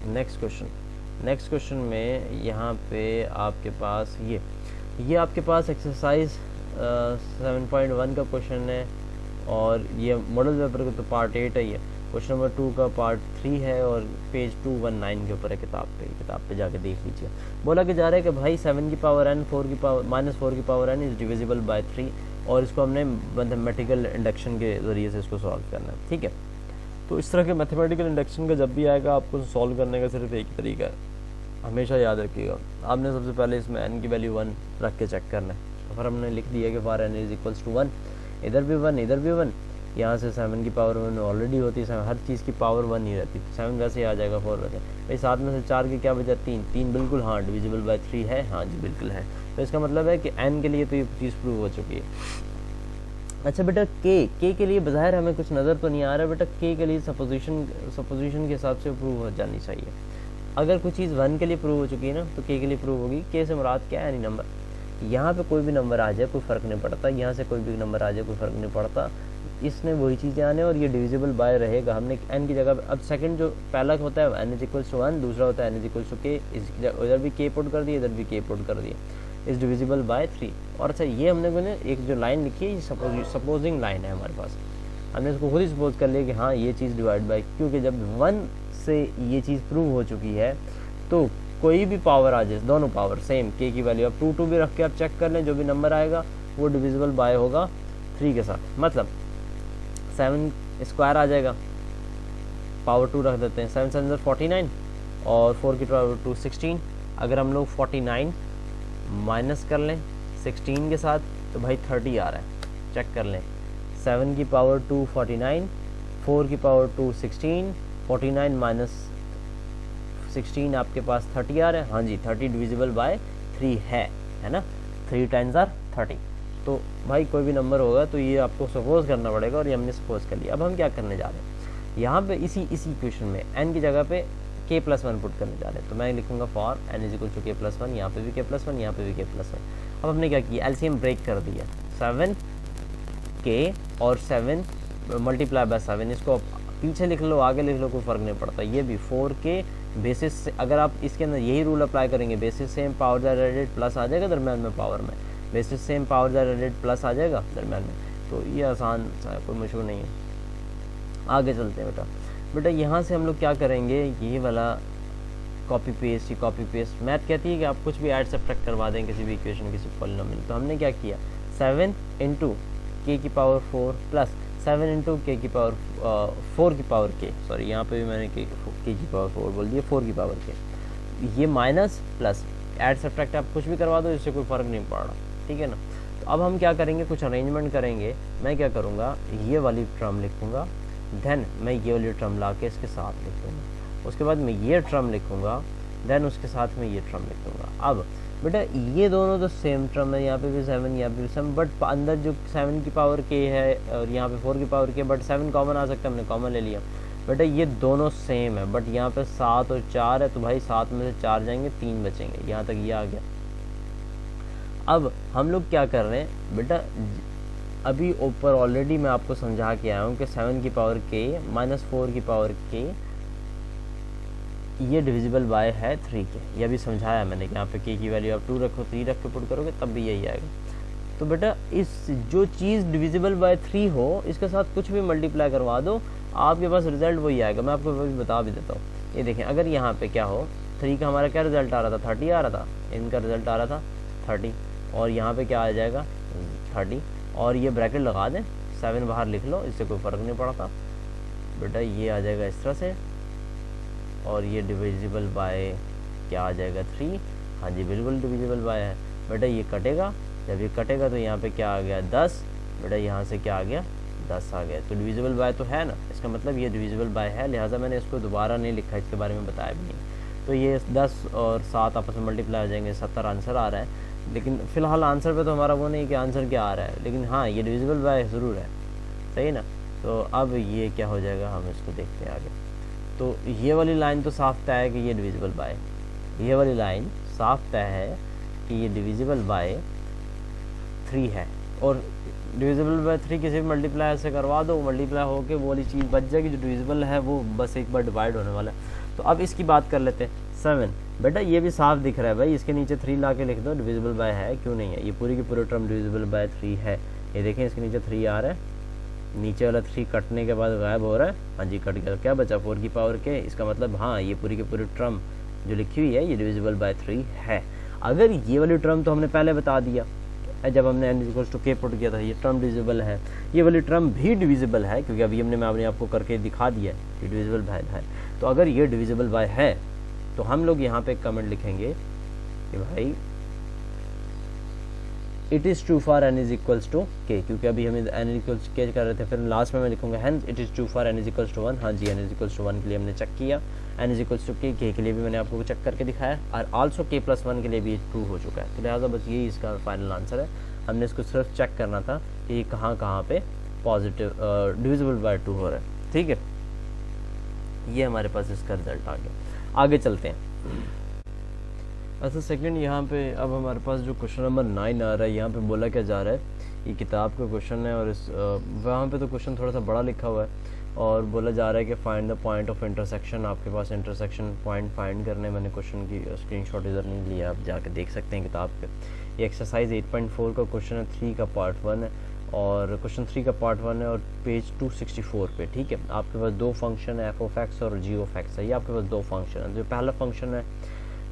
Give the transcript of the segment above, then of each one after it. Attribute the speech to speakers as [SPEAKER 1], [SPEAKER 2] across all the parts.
[SPEAKER 1] Next question में यहाँ पे आपके पास ये आपके पास एक्सरसाइज 7.1 का क्वेश्चन है, और ये मॉडल पेपर का तो पार्ट 8 है। ये क्वेश्चन नंबर 2 का पार्ट 3 है, और पेज 219 के ऊपर है किताब पे जाके देख लीजिए। बोला कि जा रहा है कि भाई 7 की पावर n -4 की power n is divisible by 3, और इसको हमने मैथमेटिकल इंडक्शन के ज़रिए से इसको सॉल्व करना है। ठीक है, तो इस तरह के मैथमेटिकल इंडक्शन का जब भी आएगा आपको सॉल्व करने का सिर्फ एक ही तरीका है, हमेशा याद रखिएगा। आपने सबसे पहले इसमें n की वैल्यू 1 रख के चेक करना है। तो फिर हमने लिख दिया कि for n is equals to 1, इधर भी 1 इधर भी 1, यहाँ से 7 की पावर 1 ऑलरेडी होती है, हर चीज़ की पावर 1 ही रहती है। 7 वैसे ही आ जाएगा 4 वैसे भाई। 7 में से 4 की क्या बचा, 3 बिल्कुल हाँ डिविजिबल बाय 3 है, हाँ जी बिल्कुल है। तो इसका मतलब है कि n के लिए तो ये चीज़ प्रूव हो चुकी है। अच्छा बेटा k के लिए बाहर हमें कुछ नज़र तो नहीं आ रहा है बेटा। k के लिए सपोजिशन के हिसाब से प्रूव हो जानी चाहिए। अगर कुछ चीज़ 1 के लिए प्रूव हो चुकी है ना, तो k के लिए प्रूव होगी। k से मुराद क्या है, यानी नंबर। यहाँ पे कोई भी नंबर आ जाए कोई फ़र्क नहीं पड़ता, यहाँ से कोई भी नंबर आ जाए कोई फ़र्क नहीं पड़ता, इसने वही चीज़ें आने और ये डिविजिबल बाय रहेगा। हमने n की जगह अब सेकंड जो पहला होता है n इज इक्वल्स टू 1, दूसरा होता है n is equals to k, इधर भी k पुट कर दिया, इधर भी k पुट कर दिया, इज डिविजिबल बाय 3। और अच्छा ये हमने एक जो लाइन लिखी है ये सपोजिंग लाइन है हमारे पास, हमने इसको खुद ही सपोज कर लिया कि हाँ ये चीज़ डिवाइड बाय, क्योंकि जब 1 से ये चीज़ प्रूव हो चुकी है तो कोई भी पावर आ जाए, दोनों पावर सेम k की वैल्यू आप 2 भी रख के आप चेक कर लें, जो भी नंबर आएगा वो डिविजिबल बाय होगा 3 के साथ। मतलब 7 स्क्वायर आ जाएगा, पावर 2 रख देते हैं, 7 7 49 और 4 की पावर 2 16। अगर हम लोग 49 माइनस कर लें 16 के साथ तो भाई 30 आ रहा है, चेक कर लें। 7 की पावर 2 49, 4 की पावर 2 16, 49 माइनस 16 आपके पास 30 आ रहा है। हाँ जी 30 डिविजिबल बाय 3 है ना, 3 टाइम्स आर 30। तो भाई कोई भी नंबर होगा तो ये आपको सपोज करना पड़ेगा, और ये हमने सपोज कर लिया। अब हम क्या करने जा रहे हैं, यहाँ पे इसी क्वेश्चन में n की जगह पे k+1 पुट करने जा रहे हैं। तो मैं लिखूंगा for n is equal to k+1, यहाँ पे भी k+1, यहाँ पे भी k+1। अब हमने क्या किया, एलसीएम ब्रेक कर दिया, 7k और 7 मल्टीप्लाई बाय 7, इसको पीछे लिख लो आगे लिख लो कोई फ़र्क नहीं पड़ता। ये भी 4k बेसिस से, अगर आप इसके अंदर यही रूल अप्लाई करेंगे, basis same power that plus आ जाएगा दरम्यान में, पावर में basis same power that plus आ जाएगा दरम्यान में। तो ये आसान सा है, कोई मुश्किल नहीं है। आगे चलते हैं बेटा यहाँ से हम लोग क्या करेंगे, ये वाला कॉपी पेस्ट मैथ कहती है कि आप कुछ भी ऐड सब्ट्रैक्ट करवा दें किसी भी इक्वेशन किसी पॉलिनोमियल। तो हमने क्या किया, 7 इंटू k की पावर 4 प्लस 7 इंटू k की पावर 4 की पावर k, सॉरी यहाँ पे भी मैंने k की पावर 4 बोल दिया, 4 की पावर k, ये माइनस प्लस ऐड सब्ट्रैक्ट आप कुछ भी करवा दो, इससे कोई फ़र्क नहीं पड़ रहा, ठीक है ना। तो अब हम क्या करेंगे, कुछ अरेंजमेंट करेंगे। मैं क्या करूँगा, ये वाली टर्म लिखूँगा, देन मैं ये वाली टर्म ला के इसके साथ लिख दूँगा, उसके बाद मैं ये टर्म लिखूँगा, देन उसके साथ में ये टर्म लिखूँगा। अब बेटा ये दोनों तो सेम टर्म है, यहाँ पे भी 7 यहाँ पे भी 7, बट अंदर जो 7 की पावर k है और यहाँ पे 4 की पावर k, बट 7 कॉमन आ सकता है, हमने कॉमन ले लिया। बेटा ये दोनों सेम है, बट यहाँ पे 7 और 4 है, तो भाई 7 में से 4 जाएंगे, 3 बचेंगे, यहाँ तक ये आ गया। अब हम लोग क्या कर रहे हैं बेटा, अभी ऊपर ऑलरेडी मैं आपको समझा के आया हूँ कि 7 की पावर k माइनस 4 की पावर k ये डिविजिबल बाय है 3 के, ये अभी समझाया मैंने कि यहाँ पे k की वैल्यू आप 2 रखो, 3 रख के पुट करोगे तब भी यही आएगा। तो बेटा इस जो चीज़ डिविजिबल बाय 3 हो इसके साथ कुछ भी मल्टीप्लाई करवा दो, आपके पास रिजल्ट वही आएगा। मैं आपको अभी बता भी देता हूँ। ये देखें, अगर यहाँ पे क्या हो, 3 का हमारा क्या रिजल्ट आ रहा था, 30 आ रहा था, इनका रिजल्ट आ रहा था 30, और यहाँ पे क्या आ जाएगा 30, और ये ब्रैकेट लगा दें, 7 बाहर लिख लो, इससे कोई फ़र्क नहीं पड़ता बेटा। ये आ जाएगा इस तरह से, और ये डिविजिबल बाय क्या आ जाएगा 3, हाँ जी बिल्कुल डिविजिबल बाय है बेटा। ये कटेगा, जब ये कटेगा तो यहाँ पे क्या आ गया 10, बेटा यहाँ से क्या आ गया 10 आ गया, तो डिविजिबल बाय तो है ना, इसका मतलब ये डिविजिबल बाय है, लिहाजा मैंने इसको दोबारा नहीं लिखा, इसके बारे में बताया भी नहीं। तो ये 10 और 7 आपस में मल्टीप्लाई हो जाएंगे, 70 आंसर आ रहा है। लेकिन फ़िलहाल आंसर पे तो हमारा वो नहीं कि आंसर क्या आ रहा है, लेकिन हाँ ये डिविजिबल बाय ज़रूर है, सही ना। तो अब ये क्या हो जाएगा, हम इसको देखते हैं आगे। तो ये वाली लाइन तो साफ तय है कि ये डिविजिबल बाय, ये वाली लाइन साफ तय है कि ये डिविजिबल बाय 3 है, और डिविजिबल बाय 3 किसी भी मल्टीप्लाई से करवा दो, मल्टीप्लाई होके वो वाली चीज़ बच जाएगी जो डिविजिबल है, वो बस एक बार डिवाइड होने वाला है। तो अब इसकी बात कर लेते हैं 7। बेटा ये भी साफ दिख रहा है भाई, इसके नीचे 3 ला के लिख दो, डिविजिबल बाय है, क्यों नहीं है, ये पूरी की पूरी टर्म डिविजिबल बाय 3 है। ये देखें इसके नीचे 3 आ रहा है, नीचे वाला 3 कटने के बाद गायब हो रहा है, हाँ जी कट गया, क्या बचा 4 की पावर के, इसका मतलब हाँ ये पूरी की पूरी टर्म जो लिखी हुई है ये डिविजिबल बाय 3 है। अगर ये वाली टर्म तो हमने पहले बता दिया जब हमने n इक्वल्स टू k पुट किया था, ये टर्म डिविजिबल है, ये वाली टर्म भी डिविजिबल है, क्योंकि अभी मैं आपको करके दिखा दिया है कि डिविजिबल बाय है। तो अगर ये डिविजिबल बाय है तो हम लोग यहाँ पे कमेंट लिखेंगे कि भाई it is true for n is equals to k, क्योंकि अभी हमें n इक्वल्स k कर रहे थे, फिर लास्ट में मैं लिखूंगा hence it is true for n is equals to 1। हाँ जी n इज इक्वल्स टू 1 के लिए हमने चेक किया, n is equals to k के लिए भी मैंने आपको चेक करके दिखाया, और आल्सो k+1 के लिए भी ट्रू हो चुका है। तो लिहाजा बस यही इसका फाइनल आंसर है, हमने इसको सिर्फ चेक करना था कि कहाँ कहाँ पे पॉजिटिव डिविजिबल बाय 2 हो रहा है। ठीक है, ये हमारे पास इसका रिजल्ट आ गया। आगे चलते हैं। अच्छा सेकंड यहाँ पे अब हमारे पास जो क्वेश्चन नंबर 9 आ रहा है, यहाँ पे बोला क्या जा रहा है, ये किताब का क्वेश्चन है और इस वहाँ पे तो क्वेश्चन थोड़ा सा बड़ा लिखा हुआ है और बोला जा रहा है कि find the point of intersection. आपके पास इंटरसेक्शन पॉइंट फाइंड करने, मैंने क्वेश्चन की स्क्रीनशॉट इधर नहीं लिया, आप जाके देख सकते हैं किताब पे। ये एक्सरसाइज 8.4 का क्वेश्चन है, 3 का पार्ट 1 है और क्वेश्चन 3 का पार्ट 1 है और पेज 264 पे। ठीक है, आपके पास दो फंक्शन है f(x) और g(x) है, ये आपके पास दो फंक्शन है। जो पहला फंक्शन है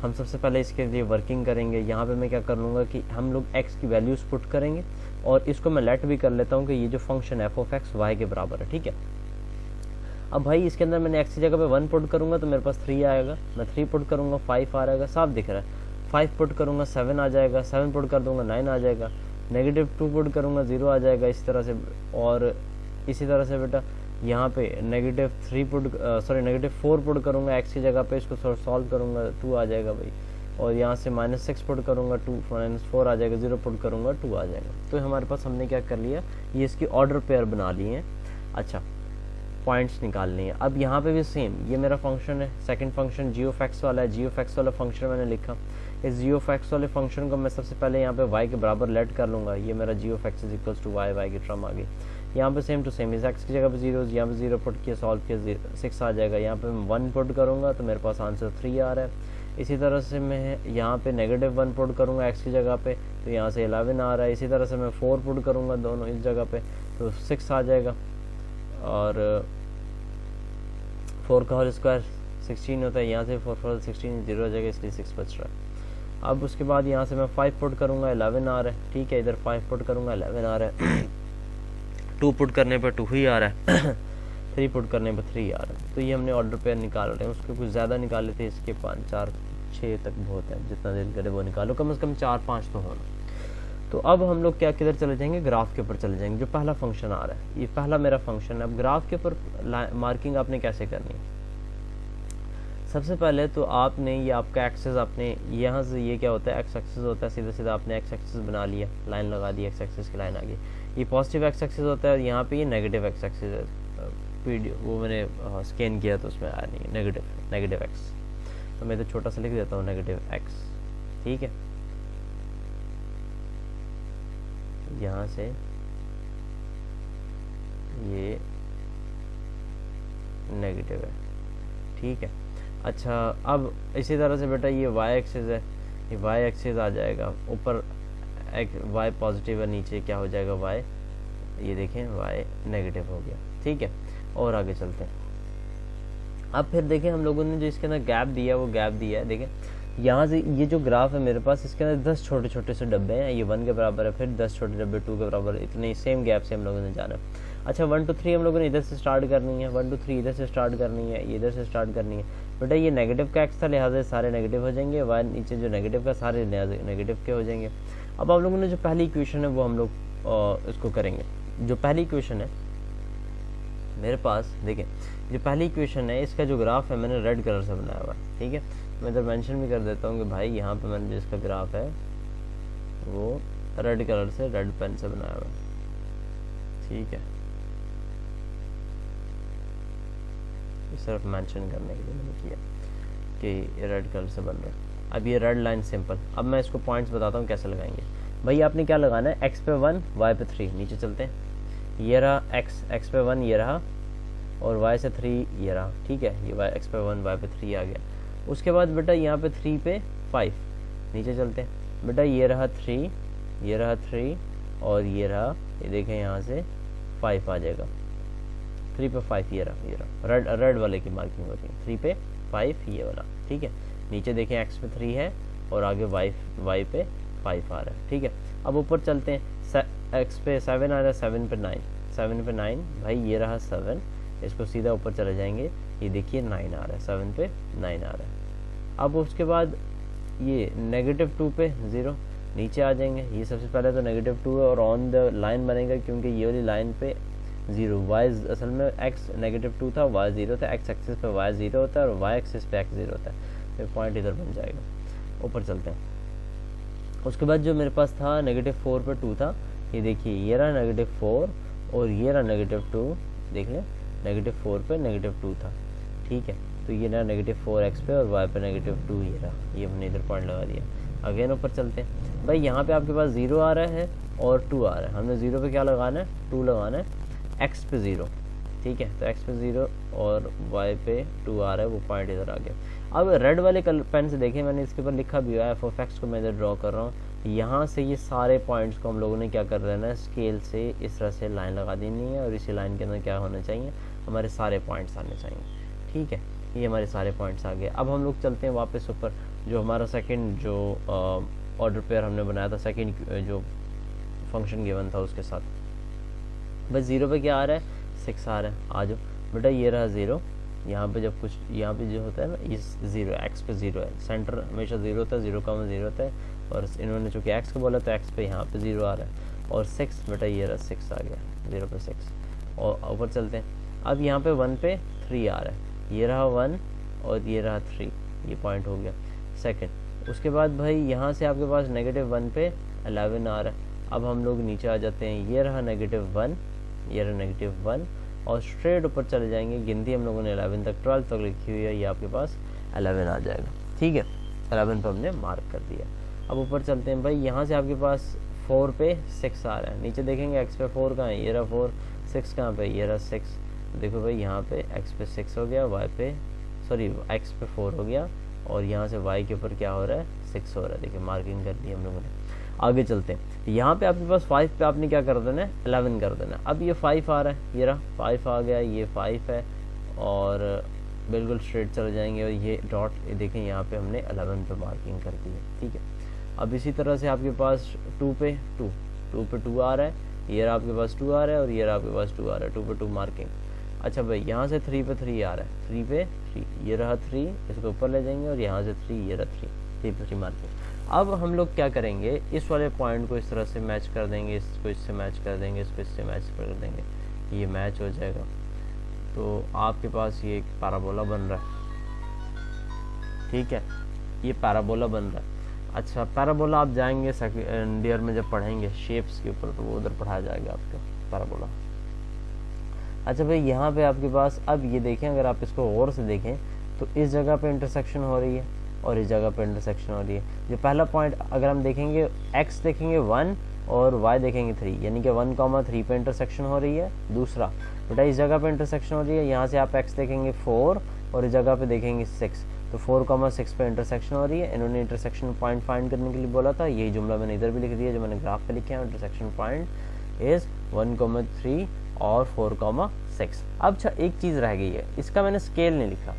[SPEAKER 1] हम सबसे पहले इसके लिए वर्किंग करेंगे। यहाँ पे मैं क्या कर लूँगा कि हम लोग x की वैल्यूज पुट करेंगे और इसको मैं लेट भी कर लेता हूँ कि ये जो फंक्शन f(x) y के बराबर है। ठीक है, अब भाई इसके अंदर मैंने x की जगह पे 1 पुट करूँगा तो मेरे पास 3 आएगा, मैं 3 पुट करूँगा 5 आ जाएगा, साफ दिख रहा है। 5 पुट करूँगा 7 आ जाएगा, 7 पुट कर दूँगा 9 आ जाएगा, -2 पुट करूँगा 0 आ जाएगा, इसी तरह से। और इसी तरह से बेटा यहाँ पे -4 पुट करूँगा x की जगह पे, इसको सॉल्व करूँगा 2 आ जाएगा भाई। और यहाँ से -6 पुट करूँगा 4 आ जाएगा, 0 पुट करूँगा 2 आ जाएगा। तो हमारे पास हमने क्या कर लिया, ये इसकी ऑर्डर पेयर बना लिए हैं। अच्छा, पॉइंट्स निकालनी है। अब यहाँ पे भी सेम, ये मेरा फंक्शन है, सेकंड फंक्शन g(x) वाला है, g(x) वाला फंक्शन मैंने लिखा। इस g(x) वाले फंक्शन को मैं सबसे पहले यहाँ पे y के बराबर लेट कर लूँगा, ये मेरा g(x) is equals to y की टर्म आ गई। यहाँ पे सेम टू सेम, इस x की जगह पे 0, यहाँ पे 0 पुट किया, सॉल्व किया, 6 आ जाएगा। यहाँ पे मैं 1 पुट करूँगा तो मेरे पास आंसर 3 आ रहा है। इसी तरह से मैं यहाँ पे -1 पुट करूँगा x की जगह पे तो यहाँ से 11 आ रहा है। इसी तरह से मैं 4 पुट करूँगा दोनों इस जगह पे तो 6 आ जाएगा, और 4 का होल स्क्वायर 16 होता है, यहाँ से 4 4 16 0 हो जाएगा, इसलिए 6 बच रहा है। अब उसके बाद यहाँ से मैं 5 पुट करूँगा 11 आ रहा है। ठीक है, इधर 5 पुट करूँगा 11 आ रहा है 2 पुट करने पर 2 ही आ रहा है 3 पुट करने पर 3 आ रहा है। तो ये हमने ऑर्डर पेयर निकाल रहे हैं, उसको कुछ ज़्यादा निकाले थे, इसके 5 4 6 तक बहुत है, जितना दिल करे वो निकालो, कम से कम 4-5 तो होना। तो अब हम लोग क्या किधर चले जाएंगे, ग्राफ के ऊपर चले जाएंगे। जो पहला फंक्शन आ रहा है, ये पहला मेरा फंक्शन है। अब ग्राफ के ऊपर मार्किंग आपने कैसे करनी है, सबसे पहले तो आपने ये आपका एक्सेस, आपने यहाँ से ये क्या होता है एक्स एक्सिस होता है, सीधा सीधा आपने एक्स एक्सिस बना लिया, लाइन लगा दी, एक्स एक्सिस की लाइन आ गई। ये पॉजिटिव एक्स एक्सिस होता है, यहाँ पे ये नेगेटिव एक्स एक्सिस है। वीडियो वो मैंने स्कैन किया तो उसमें आया नहीं, नेगेटिव एक्स, तो मैं तो छोटा सा लिख देता हूँ नेगेटिव एक्स। ठीक है, यहाँ से ये नेगेटिव है। ठीक है, अच्छा अब इसी तरह से बेटा ये y एक्सिस है, ये y एक्सिस आ जाएगा, ऊपर y पॉजिटिव है, नीचे क्या हो जाएगा y, ये देखें y नेगेटिव हो गया। ठीक है, और आगे चलते हैं। अब फिर देखें हम लोगों ने जो इसके अंदर गैप दिया वो गैप दिया है, देखें यहाँ से ये जो ग्राफ है मेरे पास, इसके अंदर 10 छोटे छोटे से डब्बे हैं, ये 1 के बराबर है, फिर 10 छोटे डब्बे 2 के बराबर, इतने सेम गैप से हम लोगों ने जाना है। अच्छा 1 2 3 हम लोगों ने इधर से स्टार्ट करनी है, 1 2 3 इधर से स्टार्ट करनी है, ये इधर से स्टार्ट करनी है। बेटा ये नेगेटिव का एक्स था, लिहाजा सारे नेगेटिव हो जाएंगे, y नीचे जो नेगेटिव का सारे नेगेटिव के हो जाएंगे। अब आप लोगों ने जो पहली इक्वेशन है वो हम लोग इसको करेंगे। जो पहली इक्वेशन है मेरे पास, देखें जो पहली इक्वेशन है इसका जो ग्राफ है मैंने रेड कलर से बनाया हुआ है। ठीक है, मैं इधर मेंशन भी कर देता हूँ कि भाई यहाँ पे मैंने जो इसका ग्राफ है वो रेड कलर से, रेड पेन से बनाया हुआ है। ठीक है, सिर्फ मेंशन करने के लिए मैंने किया कि रेड कलर से बन रहा है। अब ये रेड लाइन सिंपल, अब मैं इसको पॉइंट्स बताता हूँ कैसे लगाएंगे। भाई आपने क्या लगाना है, x पे 1 y पे 3, नीचे चलते हैं। ये रहा x पे 1, ये रहा और y से 3 ये रहा, ठीक है, ये y x पे 1 y पे 3 आ गया। उसके बाद बेटा यहाँ पे 3 पे 5, नीचे चलते हैं बेटा, ये रहा 3, ये रहा 3 और ये रहा, ये देखें यहाँ से 5 आ जाएगा, 3 पे 5 ये रहा, रेड वाले की मार्किंग होती है, 3 पे 5 ये वाला, ठीक है। नीचे देखें x पे 3 है और आगे y पे 5 आ रहा है, ठीक है। अब ऊपर चलते हैं, x पे 7 आ रहा है, 7 पे 9, 7 पे 9 भाई ये रहा 7, इसको सीधा ऊपर चले जाएंगे, ये देखिए 9 आ रहा है, 7 पे 9 आ रहा है। अब उसके बाद ये -2 पे 0, नीचे आ जाएंगे, ये सबसे पहले तो -2 है और ऑन द लाइन बनेगा क्योंकि ये वाली लाइन पे 0, y असल में x -2 था, y 0 था, x एक्सिस पे y 0 होता है और y एक्सिस पे x 0 होता है, तो पॉइंट इधर बन जाएगा। ऊपर चलते हैं, उसके बाद जो मेरे पास था -4 पे 2 था, ये देखिए ये रहा -4 और ये रहा -2, देख लें -4 पे -2 था, ठीक है, तो ये रहा -4x पे और y पे -2 ये रहा, ये हमने इधर पॉइंट लगा दिया। अगेन ऊपर चलते हैं भाई, यहाँ पे आपके पास 0 आ रहा है और 2 आ रहा है, हमने 0 पे क्या लगाना है, 2 लगाना है, x पे 0, ठीक है, तो x पे 0 और y पे 2 आ रहा है, वो पॉइंट इधर आ गया। अब रेड वाले पेन से देखें, मैंने इसके ऊपर लिखा भी हुआ है, f(x) को मैं इधर ड्रॉ कर रहा हूँ, यहाँ से ये सारे पॉइंट्स को हम लोगों ने क्या कर लेना है, स्केल से इस तरह से लाइन लगा देनी है और इसी लाइन के अंदर क्या होना चाहिए, हमारे सारे पॉइंट्स आने चाहिए, ठीक है, ये हमारे सारे पॉइंट्स आ गए। अब हम लोग चलते हैं वापस ऊपर, जो हमारा सेकंड जो ऑर्डर पेयर हमने बनाया था, सेकंड जो फंक्शन गिवन था उसके साथ, बस 0 पे क्या आ रहा है, 6 आ रहा है, आ जाओ बेटा, ये रहा 0, यहाँ पे जब कुछ यहाँ पे जो होता है ना, इस 0 x पे 0 है, सेंटर हमेशा 0 होता है, 0,0 होता है, और इन्होंने चूँकि x को बोला तो x पे यहाँ पे 0 आ रहा है, और 6 बेटा ये रहा 6 आ गया, 0 पे 6। और ऊपर चलते हैं, अब यहाँ पे 1 पे 3 आ रहा है, ये रहा 1 और ये रहा 3, ये पॉइंट हो गया सेकंड। उसके बाद भाई यहाँ से आपके पास -1 पे 11 आ रहा है। अब हम लोग नीचे आ जाते हैं, ये रहा -1, ये रहा -1 और स्ट्रेट ऊपर चले जाएंगे, गिनती हम लोगों ने 11 तक 12 तक लिखी हुई है, ये आपके पास 11 आ जाएगा, ठीक है, 11 पे हमने मार्क कर दिया। अब ऊपर चलते हैं भाई, यहाँ से आपके पास 4 पे 6 आ रहा है, नीचे देखेंगे x पे 4 कहाँ है, ये रहा 4, 6 कहाँ पे, ये रहा 6, देखो भाई यहाँ पे x पे 6 हो गया, x पे 4 हो गया और यहाँ से y के ऊपर क्या हो रहा है, 6 हो रहा है, देखिए मार्किंग कर दी हम लोगों ने। आगे चलते हैं, यहाँ पे आपके पास 5 पे आपने क्या कर देना है, 11 कर देना। अब ये 5 आ रहा है, ये रहा 5 आ गया, ये 5 है और बिल्कुल स्ट्रेट चले जाएंगे और ये डॉट देखें यहाँ पे हमने 11 पे मार्किंग कर दी है, ठीक है। अब इसी तरह से आपके पास 2 पे 2 आ रहा है, ये रहा आपके पास 2 आ रहा है और ये रहा आपके पास 2 आ रहा है, 2 पे 2 मार्किंग। अच्छा भाई यहाँ से 3 पे 3 आ रहा है, 3 पे 3, ये रहा 3, इसको ऊपर ले जाएंगे और यहाँ से 3, ये रहा 3 पे 3 मार्किंग। अब हम लोग क्या करेंगे, इस वाले पॉइंट को इस तरह से मैच कर देंगे, इसको इससे मैच कर देंगे, इसको इससे मैच कर देंगे, ये मैच हो जाएगा, तो आपके पास ये एक पैराबोला बन रहा है, ठीक है, ये पैराबोला बन रहा है। अच्छा पैराबोला आप जाएंगे सेकंड ईयर में जब पढ़ेंगे शेप्स के ऊपर, तो वो उधर पढ़ाया जाएगा आपका पैराबोला। अच्छा भाई यहाँ पे आपके पास, अब ये देखें, अगर आप इसको गौर से देखें तो इस जगह पे इंटरसेक्शन हो रही है और इस जगह पे इंटरसेक्शन हो रही है। जो पहला पॉइंट अगर हम देखेंगे, x देखेंगे 1 और y देखेंगे 3, यानी कि 1,3 पे इंटरसेक्शन हो रही है। दूसरा बेटा इस जगह पे इंटरसेक्शन हो रही है, यहाँ से आप x देखेंगे 4 और इस जगह पे देखेंगे 6, तो 4,6 पे इंटरसेक्शन हो रही है। इन्होंने इंटरसेक्शन पॉइंट फाइंड करने के लिए बोला था, यही जुमला मैंने इधर भी लिख दिया जो मैंने ग्राफ पे लिखा है, इंटरसेक्शन पॉइंट इज 1,3 और 4,6। अब अच्छा एक चीज़ रह गई है, इसका मैंने स्केल नहीं लिखा,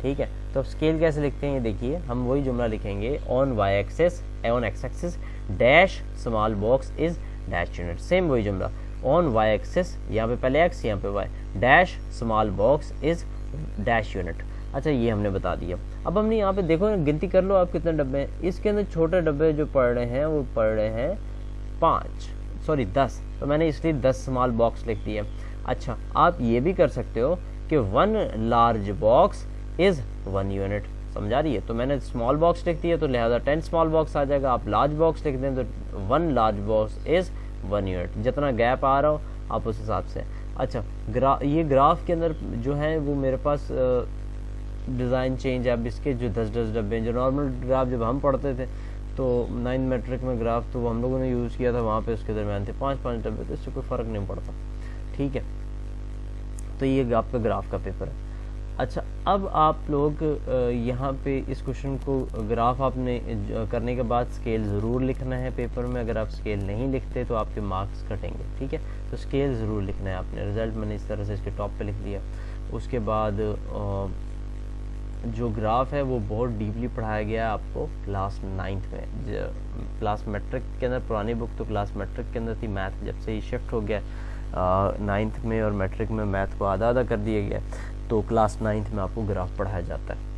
[SPEAKER 1] ठीक है, तो अब स्केल कैसे लिखते हैं, ये देखिए, हम वही जुमला लिखेंगे, on x axis dash small box is dash unit, same वही जुमला, ऑन y एक्सिस, यहाँ पे पहले x यहाँ पे y, dash small box is dash unit. अच्छा ये हमने बता दिया। अब हमने यहाँ पे देखो, गिनती कर लो आप कितने डब्बे हैं, इसके अंदर छोटे डब्बे जो पड़ रहे हैं वो पड़ रहे हैं 10, तो मैंने इसलिए 10 स्मॉल बॉक्स लिख दिया। अच्छा आप ये भी कर सकते हो कि 1 लार्ज बॉक्स इज 1 यूनिट, समझा रही है, तो मैंने स्मॉल बॉक्स लिख दिया तो लिहाजा 10 स्मॉल बॉक्स आ जाएगा। आप लार्ज बॉक्स लिख दें तो 1 लार्ज बॉक्स इज 1 यूनिट, जितना गैप आ रहा हो आप उस हिसाब से। अच्छा ये ग्राफ के अंदर जो है वो मेरे पास डिज़ाइन चेंज है। अब इसके जो 10 डब्बे हैं, जो नॉर्मल ग्राफ जब हम पढ़ते थे तो 9th मैट्रिक में ग्राफ तो हम लोगों ने यूज़ किया था, वहाँ पे उसके दरम्यान थे 5-5 डब्बे, तो इससे कोई फ़र्क नहीं पड़ता, ठीक है। तो ये आपका ग्राफ का पेपर है। अच्छा, अब आप लोग यहाँ पे इस क्वेश्चन को ग्राफ आपने करने के बाद स्केल ज़रूर लिखना है पेपर में। अगर आप स्केल नहीं लिखते तो आपके मार्क्स कटेंगे, ठीक है। तो स्केल ज़रूर लिखना है आपने। रिज़ल्ट मैंने इस तरह से इसके टॉप पे लिख दिया। उसके बाद जो ग्राफ है वो बहुत डीपली पढ़ाया गया है आपको क्लास 9th में। क्लास मैट्रिक के अंदर, पुरानी बुक तो क्लास मैट्रिक के अंदर थी, मैथ जब से ही शिफ्ट हो गया 9th में और मैट्रिक में मैथ को आधा आधा कर दिया गया, तो क्लास 9th में आपको ग्राफ पढ़ाया जाता है।